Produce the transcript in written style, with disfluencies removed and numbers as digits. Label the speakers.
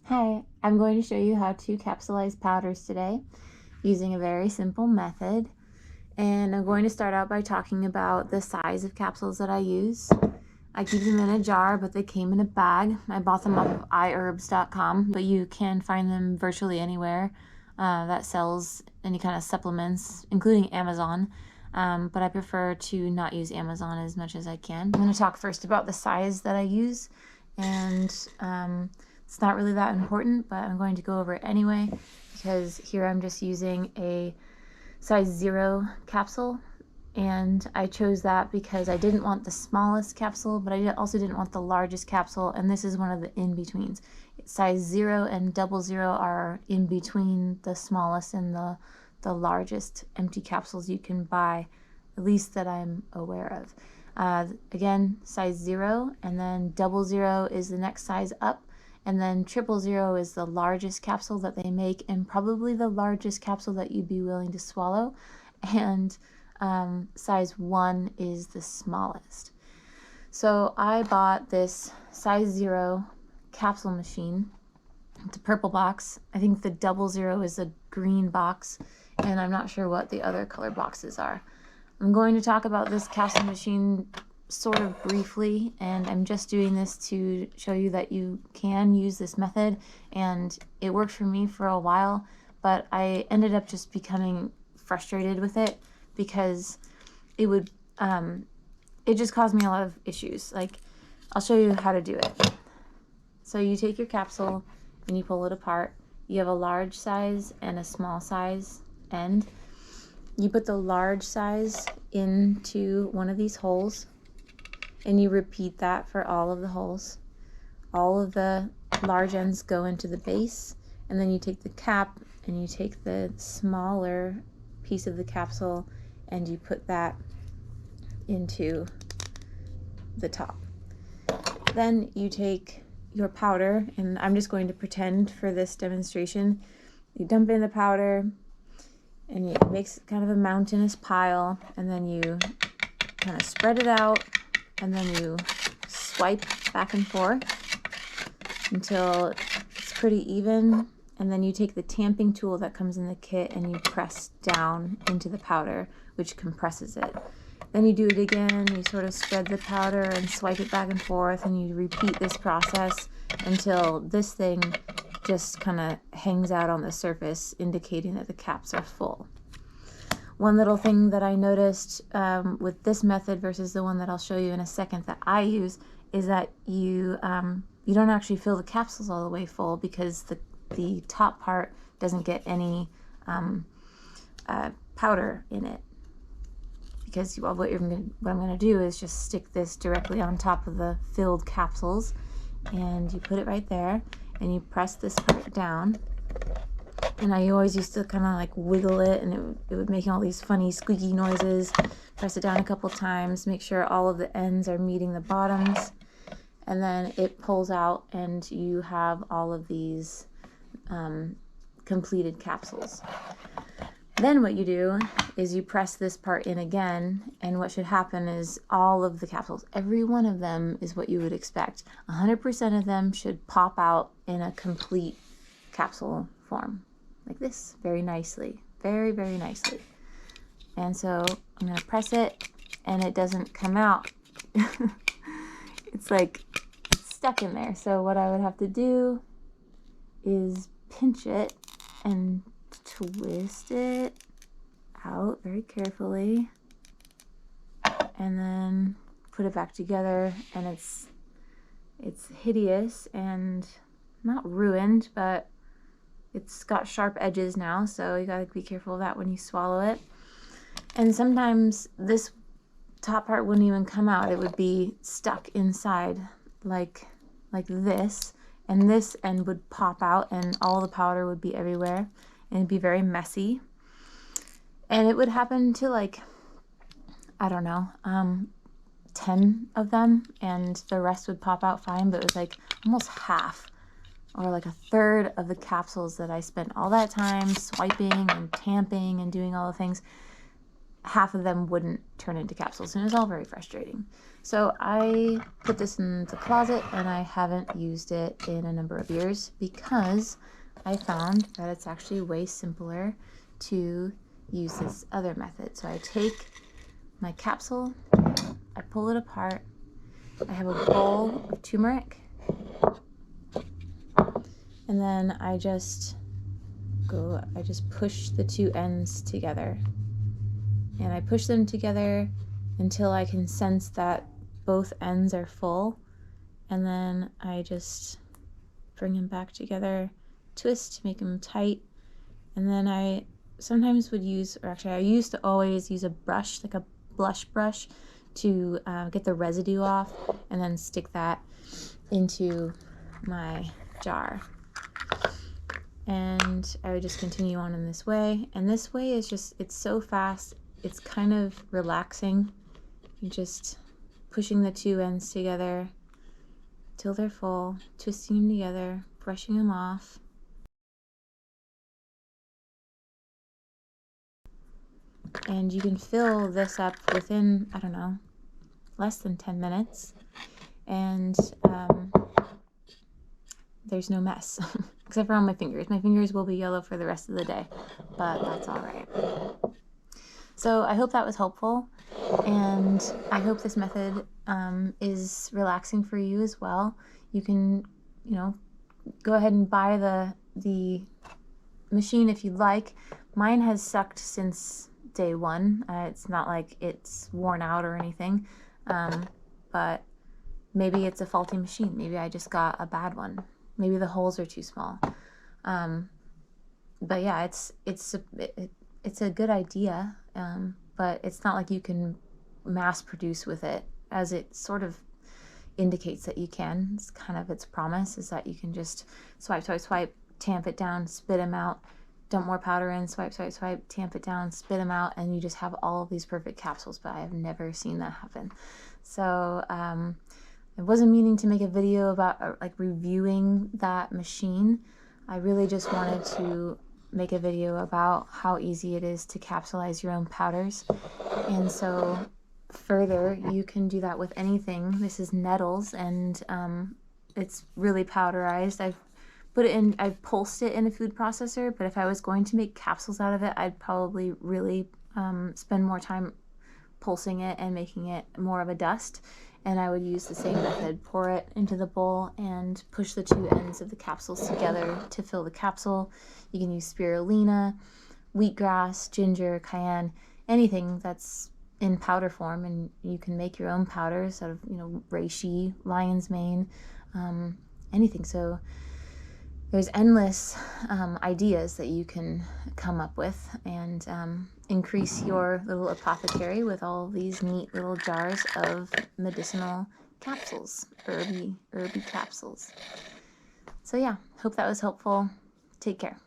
Speaker 1: Hi, I'm going to show you how to capsulize powders today using a very simple method. And I'm going to start out by talking about the size of capsules that I use. I keep them in a jar, but they came in a bag. I bought them off of iherbs.com, but you can find them virtually anywhere that sells any kind of supplements, including Amazon. But I prefer to not use Amazon as much as I can. I'm going to talk first about the size that I use, and it's not really that important, but I'm going to go over it anyway because here I'm just using a size 0 capsule, and I chose that because I didn't want the smallest capsule, but I also didn't want the largest capsule, and this is one of the in-betweens. Size 0 and 00 are in between the smallest and the largest empty capsules you can buy, at least that I'm aware of. Again, size 0, and then 00 is the next size up, and then 000 is the largest capsule that they make, and probably the largest capsule that you'd be willing to swallow, and size 1 is the smallest. So I bought this size 0 capsule machine. It's a purple box. I think the 00 is a green box, and I'm not sure what the other color boxes are. I'm going to talk about this capsule machine sort of briefly, and I'm just doing this to show you that you can use this method, and it worked for me for a while, but I ended up just becoming frustrated with it because it just caused me a lot of issues. Like, I'll show you how to do it. So you take your capsule and you pull it apart. You have a large size and a small size end. You put the large size into one of these holes, and you repeat that for all of the holes. All of the large ends go into the base, and then you take the cap and you take the smaller piece of the capsule and you put that into the top. Then you take your powder, and I'm just going to pretend for this demonstration. You dump in the powder, and it makes kind of a mountainous pile, and then you kind of spread it out, and then you swipe back and forth until it's pretty even, and then you take the tamping tool that comes in the kit and you press down into the powder, which compresses it. Then you do it again, you sort of spread the powder and swipe it back and forth, and you repeat this process until this thing just kind of hangs out on the surface, indicating that the caps are full. One little thing that I noticed with this method versus the one that I'll show you in a second that I use is that you don't actually fill the capsules all the way full, because the top part doesn't get any powder in it. Because what I'm going to do is just stick this directly on top of the filled capsules, and you put it right there, and you press this part down. And I always used to kind of like wiggle it, and it would make all these funny squeaky noises. Press it down a couple times, make sure all of the ends are meeting the bottoms, and then it pulls out, and you have all of these completed capsules. Then what you do is you press this part in again, and what should happen is all of the capsules, every one of them is what you would expect. 100% of them should pop out in a complete capsule form, like this, very nicely, very, very nicely. And so I'm going to press it, and it doesn't come out. It's like it's stuck in there. So what I would have to do is pinch it and twist it out very carefully, and then put it back together, and it's hideous and not ruined, but it's got sharp edges now, so you gotta be careful of that when you swallow it. And sometimes this top part wouldn't even come out, it would be stuck inside like this, and this end would pop out, and all the powder would be everywhere, and it'd be very messy. And it would happen to, like, I don't know, 10 of them, and the rest would pop out fine, but it was like almost half, or like a third of the capsules that I spent all that time swiping and tamping and doing all the things. half of them wouldn't turn into capsules, and it was all very frustrating. So I put this in the closet, and I haven't used it in a number of years because I found that it's actually way simpler to use this other method. So I take my capsule, I pull it apart, I have a bowl of turmeric, and then I just push the two ends together. And I push them together until I can sense that both ends are full. And then I just bring them back together, twist to make them tight. And then I sometimes would use, or actually I used to always use a brush, like a blush brush, to get the residue off, and then stick that into my jar. And I would just continue on in this way. And this way is just, it's so fast, it's kind of relaxing. You're just pushing the two ends together till they're full, twisting them together, brushing them off. And you can fill this up within, I don't know, less than 10 minutes. And there's no mess, except for on my fingers. My fingers will be yellow for the rest of the day, but that's all right. So I hope that was helpful, and I hope this method is relaxing for you as well. You can, go ahead and buy the machine if you'd like. Mine has sucked since day one. It's not like it's worn out or anything, but maybe it's a faulty machine. Maybe I just got a bad one. Maybe the holes are too small. But yeah, it's a good idea, but it's not like you can mass produce with it, as it sort of indicates that you can. It's kind of its promise, is that you can just swipe, swipe, swipe, tamp it down, spit them out, dump more powder in, swipe, swipe, swipe, tamp it down, spit them out, and you just have all of these perfect capsules, but I have never seen that happen. So I wasn't meaning to make a video about like reviewing that machine. I really just wanted to make a video about how easy it is to capsulize your own powders. And so further, you can do that with anything. This is nettles, and it's really powderized. I've pulsed it in a food processor, but if I was going to make capsules out of it, I'd probably really spend more time pulsing it and making it more of a dust. And I would use the same method, pour it into the bowl and push the two ends of the capsules together to fill the capsule. You can use spirulina, wheatgrass, ginger, cayenne, anything that's in powder form, and you can make your own powders out of, reishi, lion's mane, anything. So there's endless ideas that you can come up with, and increase your little apothecary with all these neat little jars of medicinal capsules, herby capsules. So yeah, hope that was helpful. Take care.